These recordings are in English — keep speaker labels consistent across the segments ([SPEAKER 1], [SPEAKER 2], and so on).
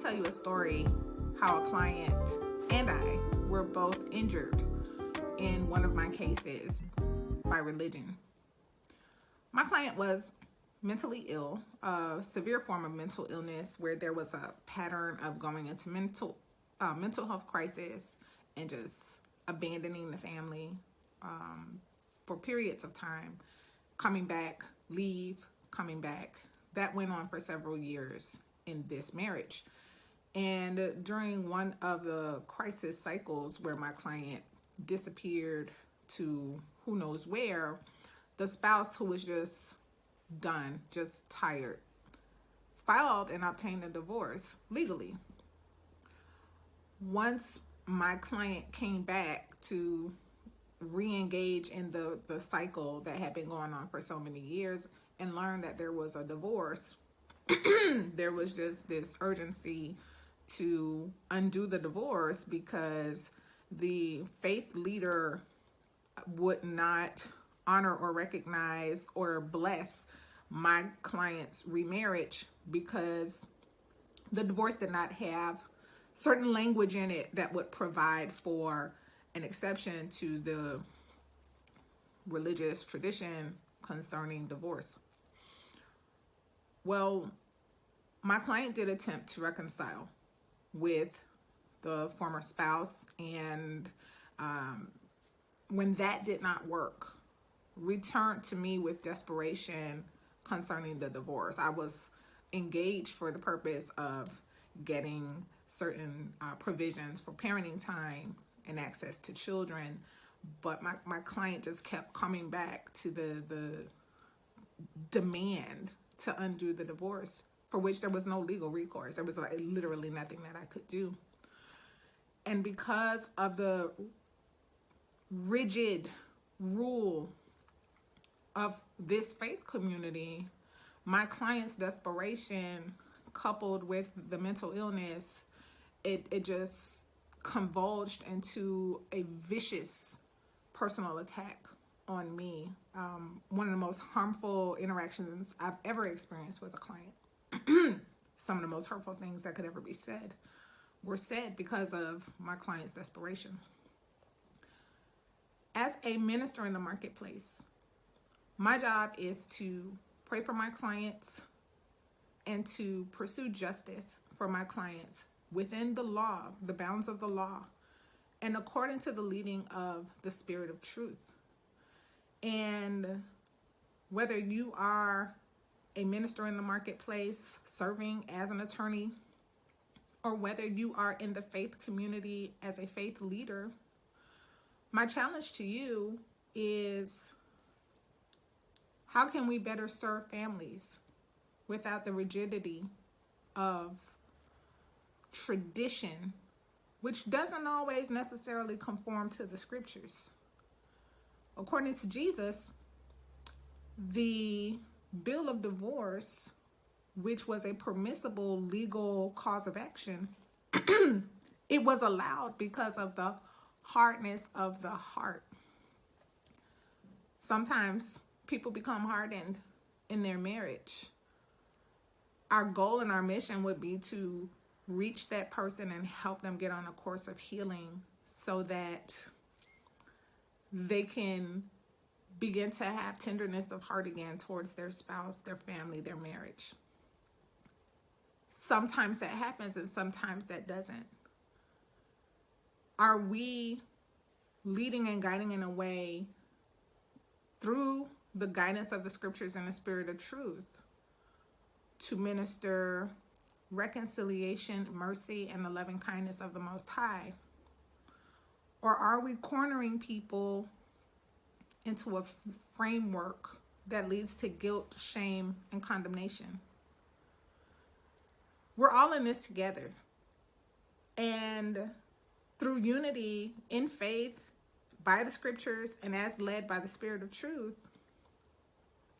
[SPEAKER 1] tell you a story how a client and I were both injured in one of my cases by religion. My client was mentally ill, a severe form of mental illness where there was a pattern of going into mental health crisis and just abandoning the family for periods of time, coming back, leave, coming back. That went on for several years in this marriage. And during one of the crisis cycles where my client disappeared to who knows where, the spouse, who was just done, just tired, filed and obtained a divorce legally. Once my client came back to re-engage in the cycle that had been going on for so many years and learned that there was a divorce, there was just this urgency to undo the divorce because the faith leader would not honor or recognize or bless my client's remarriage because the divorce did not have certain language in it that would provide for an exception to the religious tradition concerning divorce. Well, my client did attempt to reconcile with the former spouse, and when that did not work, returned to me with desperation concerning the divorce. I was engaged for the purpose of getting certain provisions for parenting time and access to children, but my client just kept coming back to the demand to undo the divorce, for which there was no legal recourse. There was literally nothing that I could do. And because of the rigid rule of this faith community, my client's desperation coupled with the mental illness, it just convulged into a vicious personal attack on me. One of the most harmful interactions I've ever experienced with a client. Some of the most hurtful things that could ever be said were said because of my client's desperation. As a minister in the marketplace, my job is to pray for my clients and to pursue justice for my clients within the law, the bounds of the law, and according to the leading of the Spirit of truth. And whether you are a minister in the marketplace serving as an attorney, or whether you are in the faith community as a faith leader, my challenge to you is, how can we better serve families without the rigidity of tradition, which doesn't always necessarily conform to the scriptures? According to Jesus, the bill of divorce, which was a permissible legal cause of action, it was allowed because of the hardness of the heart. Sometimes people become hardened in their marriage. Our goal and our mission would be to reach that person and help them get on a course of healing so that they can begin to have tenderness of heart again towards their spouse, their family, their marriage. Sometimes that happens and sometimes that doesn't. Are we leading and guiding in a way through the guidance of the scriptures and the Spirit of truth to minister reconciliation, mercy, and the loving kindness of the Most High? Or are we cornering people into a framework that leads to guilt, shame, and condemnation? We're all in this together. And through unity in faith, by the scriptures, and as led by the Spirit of truth,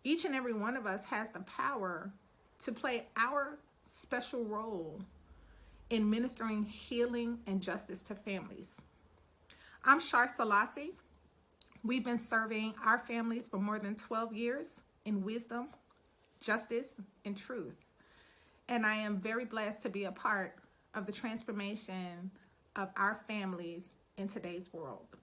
[SPEAKER 1] each and every one of us has the power to play our special role in ministering healing and justice to families. I'm Shar Selassie. We've been serving our families for more than 12 years in wisdom, justice, and truth. And I am very blessed to be a part of the transformation of our families in today's world.